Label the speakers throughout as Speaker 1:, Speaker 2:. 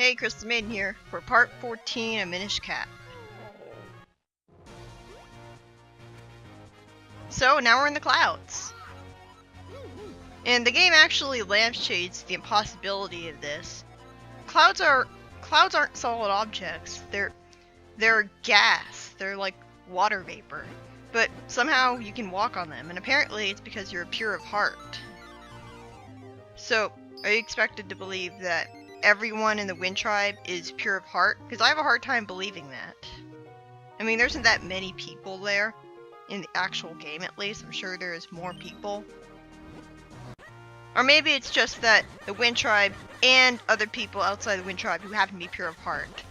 Speaker 1: Hey, Crystal Maiden here for part 14 of Minish Cap. So now we're in the clouds. And the game actually lampshades the impossibility of this. Clouds aren't solid objects. They're gas. They're like water vapor. But somehow you can walk on them, and apparently it's because you're pure of heart. So, are you expected to believe that everyone in the Wind Tribe is pure of heart? Because I have a hard time believing that. I mean, there isn't that many people there. In the actual game, at least. I'm sure there is more people. Or maybe it's just that the Wind Tribe and other people outside the Wind Tribe who happen to be pure of heart.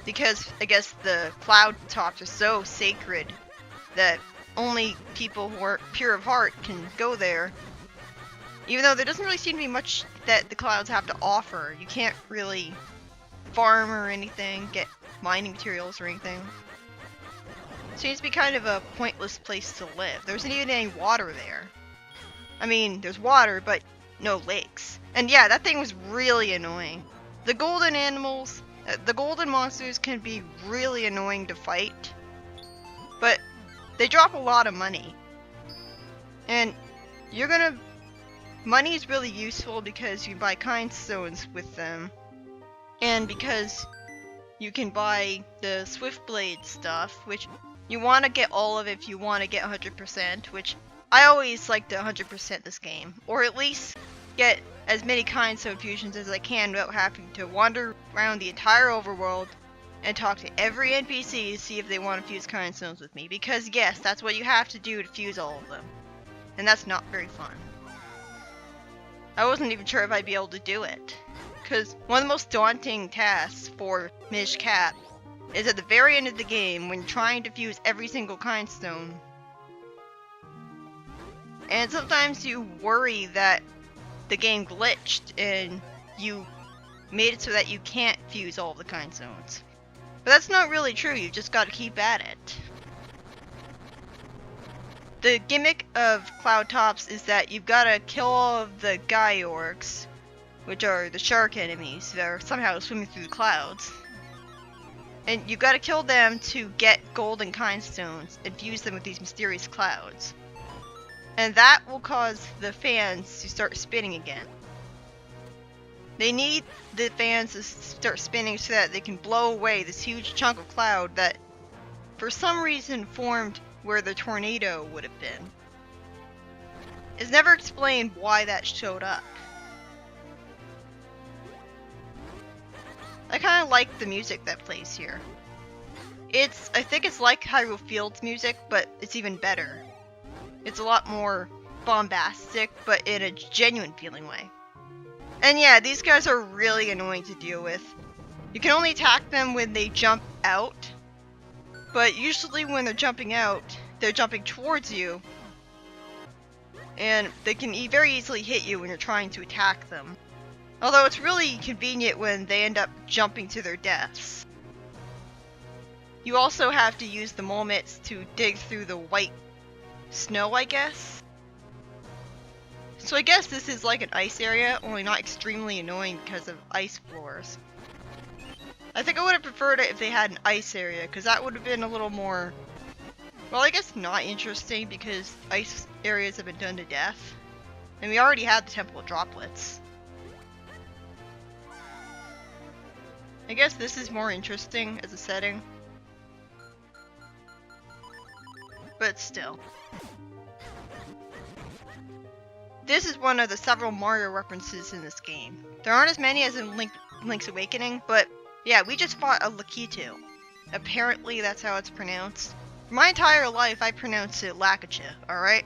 Speaker 1: Because, I guess, the cloud tops are so sacred that only people who are pure of heart can go there. Even though there doesn't really seem to be much that the clouds have to offer. You can't really farm or anything, get mining materials or anything. It seems to be kind of a pointless place to live. There isn't even any water there. I mean, there's water, but no lakes. And yeah, that thing was really annoying. The golden animals, the golden monsters can be really annoying to fight. But they drop a lot of money. And money is really useful because you buy kind stones with them. And because you can buy the Swift Blade stuff, which you want to get all of it if you want to get 100%, which I always like to 100% this game. Or at least get as many kind stone fusions as I can without having to wander around the entire overworld and talk to every NPC to see if they want to fuse kind stones with me. Because yes, that's what you have to do to fuse all of them. And that's not very fun. I wasn't even sure if I'd be able to do it. Because one of the most daunting tasks for Minish Cap is at the very end of the game when trying to fuse every single kind stone. And sometimes you worry that the game glitched and you made it so that you can't fuse all the kind stones. But that's not really true, you just gotta keep at it. The gimmick of Cloud Tops is that you've gotta kill all of the Gaiorgs, which are the shark enemies that are somehow swimming through the clouds. And you gotta kill them to get golden kind stones and fuse them with these mysterious clouds. And that will cause the fans to start spinning again. They need the fans to start spinning so that they can blow away this huge chunk of cloud that for some reason formed where the tornado would have been. It's never explained why that showed up. I kind of like the music that plays here. I think it's like Hyrule Field's music, but it's even better. It's a lot more bombastic, but in a genuine feeling way. And yeah, these guys are really annoying to deal with. You can only attack them when they jump out, but usually when they're jumping out, they're jumping towards you. And they can very easily hit you when you're trying to attack them. Although it's really convenient when they end up jumping to their deaths. You also have to use the mole mitts to dig through the white snow, I guess? So I guess this is like an ice area, only not extremely annoying because of ice floors. I think I would have preferred it if they had an ice area, because that would have been a little more, well, I guess not interesting, because ice areas have been done to death. And we already had the Temple of Droplets. I guess this is more interesting as a setting. But still. This is one of the several Mario references in this game. There aren't as many as in Link's Awakening, but yeah, we just fought a Lakitu. Apparently that's how it's pronounced. For my entire life I pronounced it Lakitu, alright?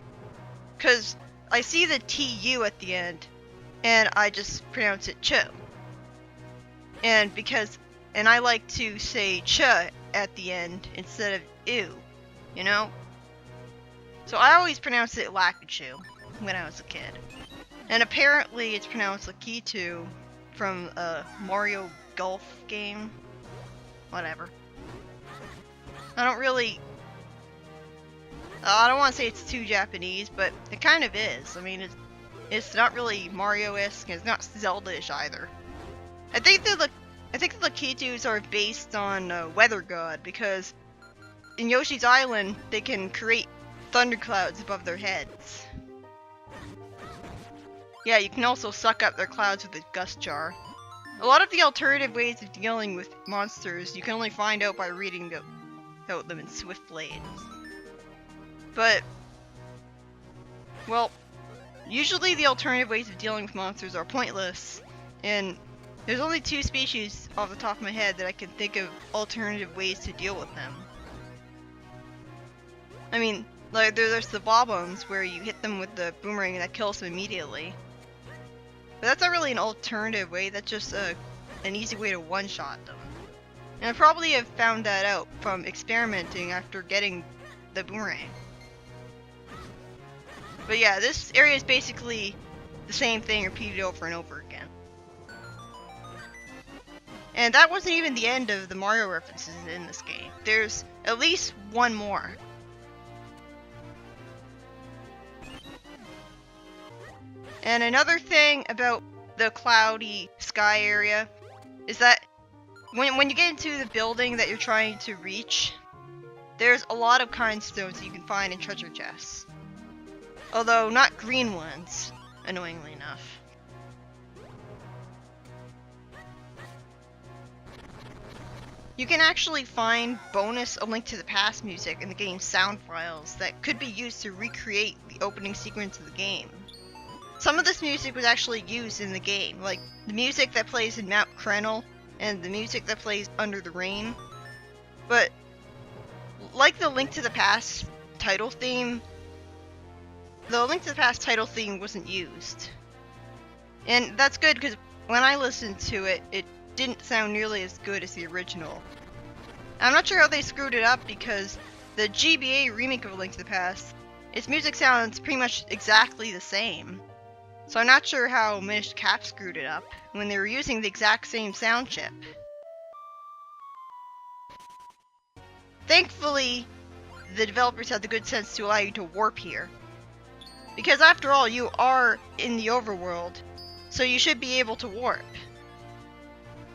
Speaker 1: Cause I see the TU at the end, and I just pronounce it Cho. And I like to say Ch at the end instead of ew, you know? So I always pronounced it Lakitu when I was a kid. And apparently it's pronounced Lakitu from a Mario Golf game. Whatever. I don't want to say it's too Japanese, but it kind of is. I mean, it's not really Mario-esque, it's not Zelda-ish either. I think I think the Lakitus are based on Weather God, because in Yoshi's Island, they can create thunderclouds above their heads. Yeah, you can also suck up their clouds with a gust jar. A lot of the alternative ways of dealing with monsters you can only find out by reading about them in Swiftblade. But, well, usually the alternative ways of dealing with monsters are pointless, and there's only 2 species off the top of my head that I can think of alternative ways to deal with them. I mean, like, there's the Bob-ombs, where you hit them with the boomerang and that kills them immediately. But that's not really an alternative way, that's just an easy way to one-shot them. And I probably have found that out from experimenting after getting the boomerang. But yeah, this area is basically the same thing repeated over and over again. And that wasn't even the end of the Mario references in this game. There's at least one more. And another thing about the cloudy sky area is that when you get into the building that you're trying to reach, there's a lot of kind stones that you can find in treasure chests. Although not green ones, annoyingly enough. You can actually find bonus A Link to the Past music in the game's sound files that could be used to recreate the opening sequence of the game. Some of this music was actually used in the game, like the music that plays in Mount Krenel and the music that plays Under the Rain. But like the Link to the Past title theme, the Link to the Past title theme wasn't used. And that's good, because when I listened to it, it didn't sound nearly as good as the original. I'm not sure how they screwed it up, because the GBA remake of A Link to the Past, its music sounds pretty much exactly the same. So I'm not sure how Minish Cap screwed it up when they were using the exact same sound chip. Thankfully, the developers had the good sense to allow you to warp here. Because after all, you are in the overworld, so you should be able to warp.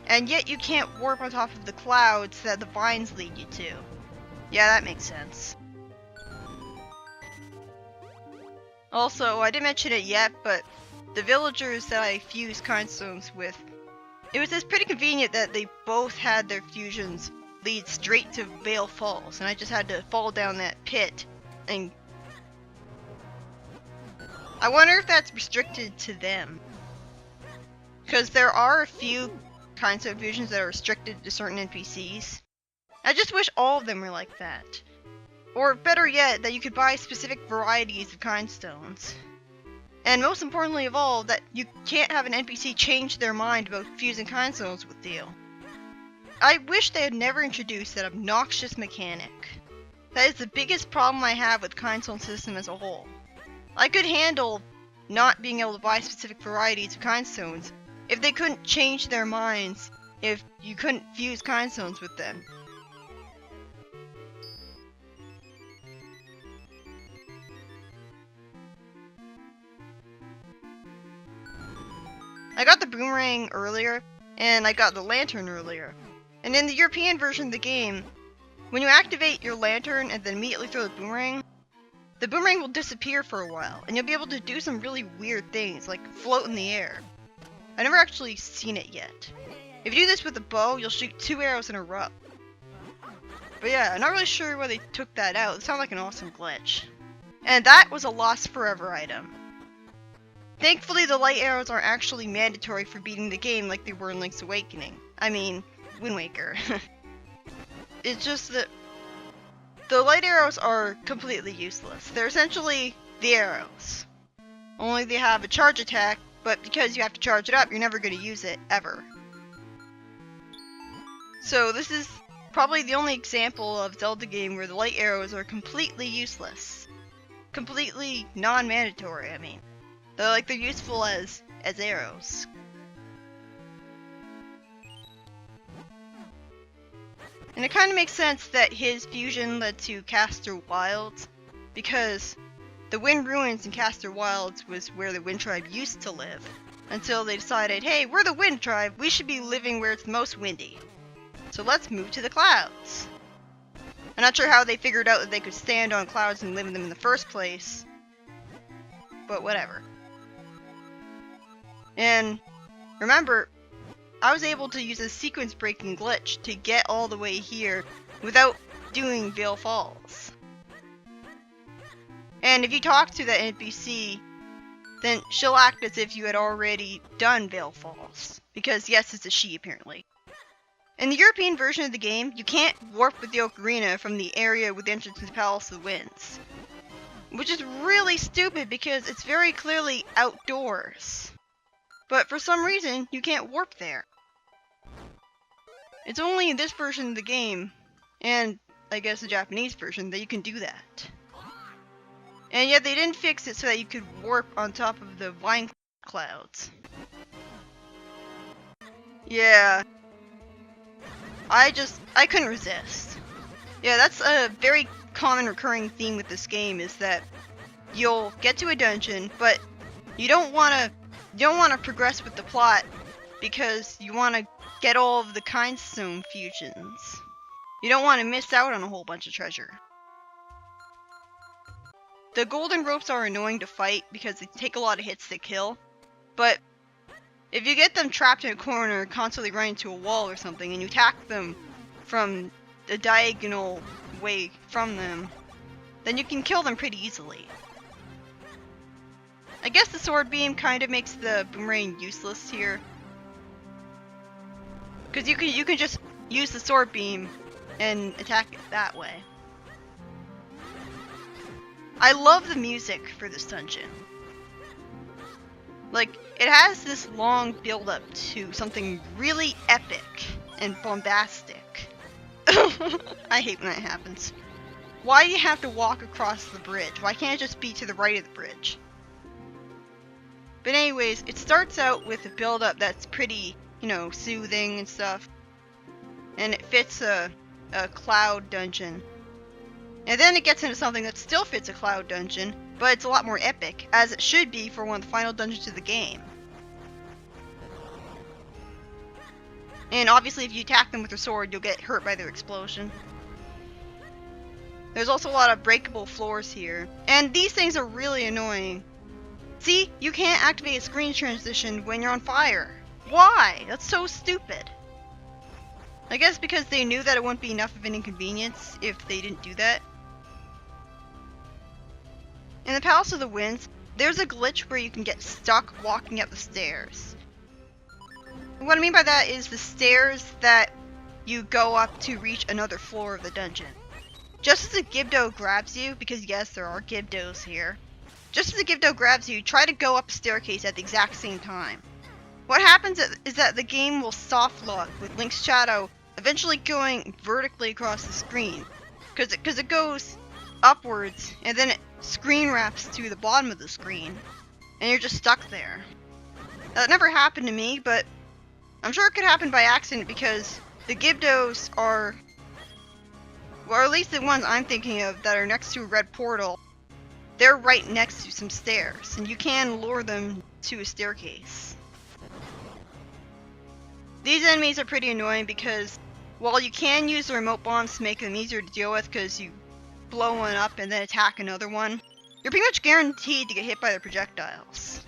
Speaker 1: And yet you can't warp on top of the clouds that the vines lead you to. Yeah, that makes sense. Also, I didn't mention it yet, but the villagers that I fused kind stones with, it was just pretty convenient that they both had their fusions lead straight to Vale Falls, and I just had to fall down that pit. And I wonder if that's restricted to them, because there are a few kinds of fusions that are restricted to certain NPCs. I just wish all of them were like that. Or better yet, that you could buy specific varieties of kind stones. And most importantly of all, that you can't have an NPC change their mind about fusing kind stones with you. I wish they had never introduced that obnoxious mechanic. That is the biggest problem I have with the kind stone system as a whole. I could handle not being able to buy specific varieties of kind stones if they couldn't change their minds if you couldn't fuse kind stones with them. I got the boomerang earlier, and I got the lantern earlier. And in the European version of the game, when you activate your lantern and then immediately throw the boomerang will disappear for a while, and you'll be able to do some really weird things, like float in the air. I've never actually seen it yet. If you do this with a bow, you'll shoot 2 arrows in a row. But yeah, I'm not really sure why they took that out. It sounded like an awesome glitch. And that was a lost forever item. Thankfully, the light arrows aren't actually mandatory for beating the game like they were in Link's Awakening. I mean, Wind Waker. It's just that the light arrows are completely useless. They're essentially the arrows. Only they have a charge attack, but because you have to charge it up, you're never going to use it, ever. So this is probably the only example of Zelda game where the light arrows are completely useless. Completely non-mandatory, I mean. They're useful as arrows. And it kind of makes sense that his fusion led to Castor Wilds, because the Wind Ruins in Castor Wilds was where the Wind Tribe used to live. until they decided, hey, we're the wind tribe, we should be living where it's the most windy. So let's move to the clouds. I'm not sure how they figured out that they could stand on clouds and live in them in the first place, but whatever. And remember, I was able to use a sequence breaking glitch to get all the way here without doing Vale Falls. And if you talk to that NPC, then she'll act as if you had already done Vale Falls. Because yes, it's a she apparently. In the European version of the game, you can't warp with the Ocarina from the area with the entrance to the Palace of the Winds. Which is really stupid because it's very clearly outdoors. But for some reason, you can't warp there. It's only in this version of the game, and I guess the Japanese version, that you can do that. And yet they didn't fix it so that you could warp on top of the vine clouds. Yeah. I couldn't resist. Yeah, that's a very common recurring theme with this game, is that you'll get to a dungeon, but you don't want to progress with the plot because you want to get all of the Kind Stone fusions. You don't want to miss out on a whole bunch of treasure. The golden ropes are annoying to fight because they take a lot of hits to kill, but if you get them trapped in a corner, constantly running into a wall or something, and you attack them from a diagonal way from them, then you can kill them pretty easily. I guess the sword beam kind of makes the boomerang useless here, because you can just use the sword beam and attack it that way. I love the music for this dungeon. Like, it has this long build-up to something really epic and bombastic. I hate when that happens. Why do you have to walk across the bridge? Why can't it just be to the right of the bridge? But anyways, it starts out with a build-up that's pretty, you know, soothing and stuff. And it fits a cloud dungeon. And then it gets into something that still fits a cloud dungeon, but it's a lot more epic, as it should be for one of the final dungeons of the game. And obviously if you attack them with your sword, you'll get hurt by their explosion. There's also a lot of breakable floors here, and these things are really annoying. See, you can't activate a screen transition when you're on fire. Why? That's so stupid. I guess because they knew that it wouldn't be enough of an inconvenience if they didn't do that. In the Palace of the Winds, there's a glitch where you can get stuck walking up the stairs. What I mean by that is the stairs that you go up to reach another floor of the dungeon. Just as a Gibdo grabs you, because yes, there are Gibdos here. Just as a Gibdo grabs you, try to go up a staircase at the exact same time. What happens is that the game will soft lock with Link's shadow eventually going vertically across the screen. Because it goes upwards, and then it screen wraps to the bottom of the screen, and you're just stuck there. That never happened to me, but I'm sure it could happen by accident because the Gibdos are, well, or at least the ones I'm thinking of that are next to a red portal, they're right next to some stairs, and you can lure them to a staircase. These enemies are pretty annoying because while you can use the remote bombs to make them easier to deal with because you blow one up and then attack another one, you're pretty much guaranteed to get hit by their projectiles.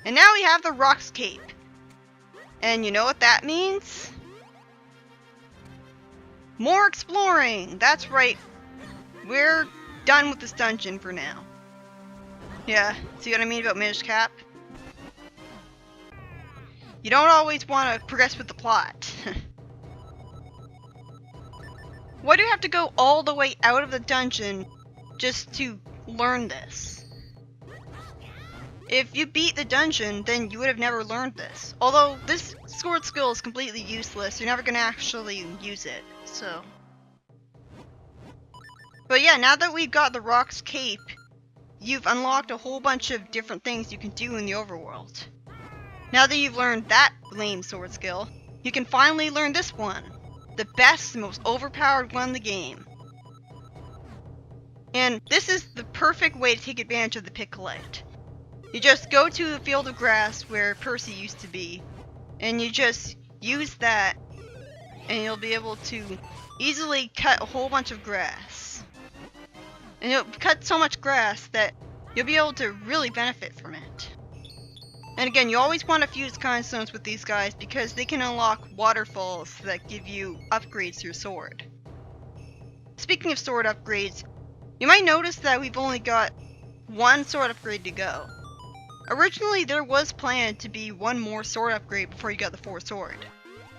Speaker 1: And now we have the Rock's Cape. And you know what that means? More exploring! That's right. We're done with this dungeon for now. Yeah, see what I mean about Minish Cap? You don't always want to progress with the plot. Why do you have to go all the way out of the dungeon just to learn this? If you beat the dungeon, then you would have never learned this. Although this sword skill is completely useless, you're never going to actually use it, so. But yeah, now that we've got the Rock's Cape, you've unlocked a whole bunch of different things you can do in the overworld. Now that you've learned that lame sword skill, you can finally learn this one. The best, most overpowered one in the game. And this is the perfect way to take advantage of the Pick Collect. You just go to a field of grass where Percy used to be, and you just use that, and you'll be able to easily cut a whole bunch of grass. And you'll cut so much grass that you'll be able to really benefit from it. And again, you always want to fuse kind stones with these guys because they can unlock waterfalls that give you upgrades to your sword. Speaking of sword upgrades, you might notice that we've only got one sword upgrade to go. Originally, there was planned to be one more sword upgrade before you got the 4th sword.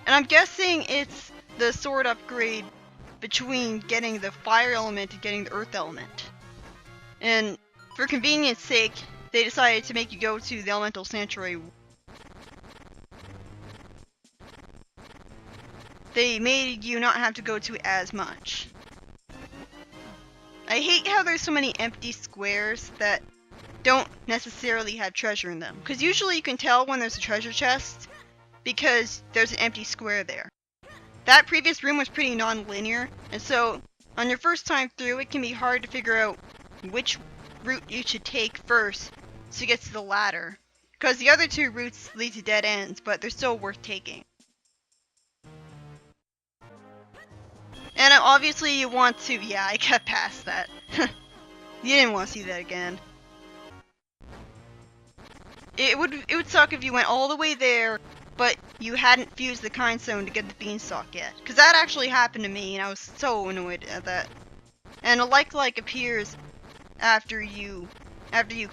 Speaker 1: And I'm guessing it's the sword upgrade between getting the fire element and getting the earth element. And for convenience sake, they decided to make you go to the elemental sanctuary. They made you not have to go to as much. I hate how there's so many empty squares that don't necessarily have treasure in them. Because usually you can tell when there's a treasure chest because there's an empty square there. That previous room was pretty non-linear, and so on your first time through it can be hard to figure out which route you should take first to get to the ladder. Because the other 2 routes lead to dead ends, but they're still worth taking. And obviously you want to, yeah, I got past that. You didn't want to see that again. It would suck if you went all the way there, but you hadn't fused the kind stone to get the beanstalk yet. Because that actually happened to me, and I was so annoyed at that. And a like appears after you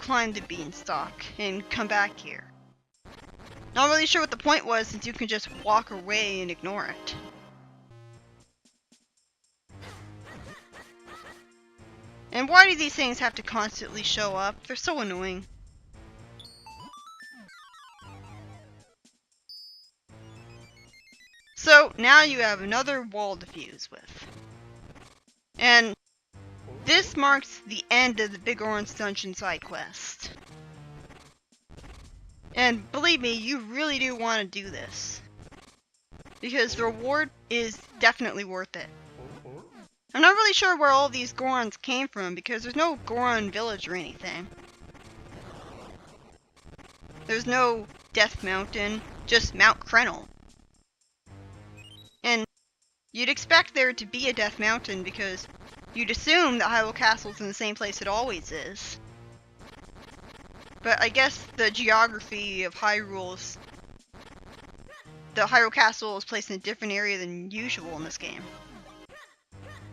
Speaker 1: climb the beanstalk and come back here. Not really sure what the point was, since you can just walk away and ignore it. And why do these things have to constantly show up? They're so annoying. So, now you have another wall to fuse with. And this marks the end of the Big Orange Dungeon side quest. And believe me, you really do want to do this. Because the reward is definitely worth it. I'm not really sure where all these Gorons came from because there's no Goron village or anything. There's no Death Mountain, just Mount Krenel. And you'd expect there to be a Death Mountain because you'd assume that Hyrule Castle's in the same place it always is. But I guess the geography of Hyrule's... the Hyrule Castle is placed in a different area than usual in this game.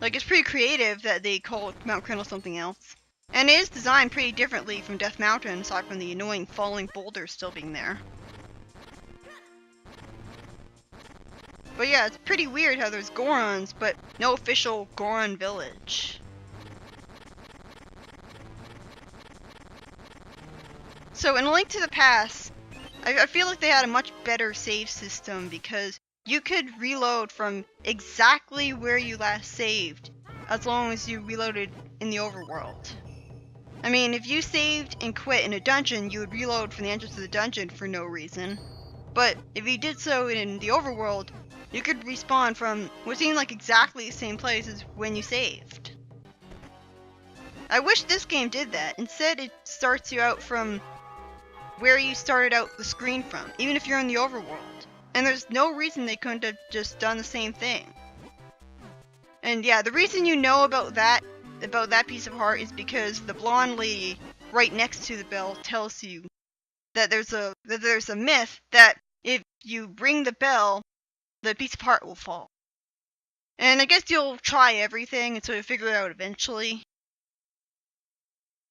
Speaker 1: Like, it's pretty creative that they call Mount Krenel something else. And it is designed pretty differently from Death Mountain, aside from the annoying falling boulders still being there. But yeah, it's pretty weird how there's Gorons, but no official Goron village. So in A Link to the Past, I feel like they had a much better save system because you could reload from exactly where you last saved, as long as you reloaded in the overworld. I mean, if you saved and quit in a dungeon, you would reload from the entrance of the dungeon for no reason. But if you did so in the overworld, you could respawn from what seemed like exactly the same place as when you saved. I wish this game did that. Instead, it starts you out from where you started out the screen from, even if you're in the overworld. And there's no reason they couldn't have just done the same thing. And yeah, the reason you know about that piece of art is because the blonde lady right next to the bell tells you that there's a myth that if you ring the bell, the piece of art will fall. And I guess you'll try everything until you figure it out eventually.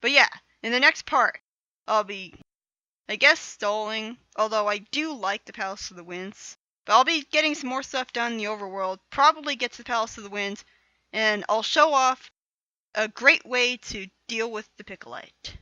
Speaker 1: But yeah, in the next part, I'll be, I guess, stalling, although I do like the Palace of the Winds. But I'll be getting some more stuff done in the overworld, probably get to the Palace of the Winds, and I'll show off a great way to deal with the Picolite.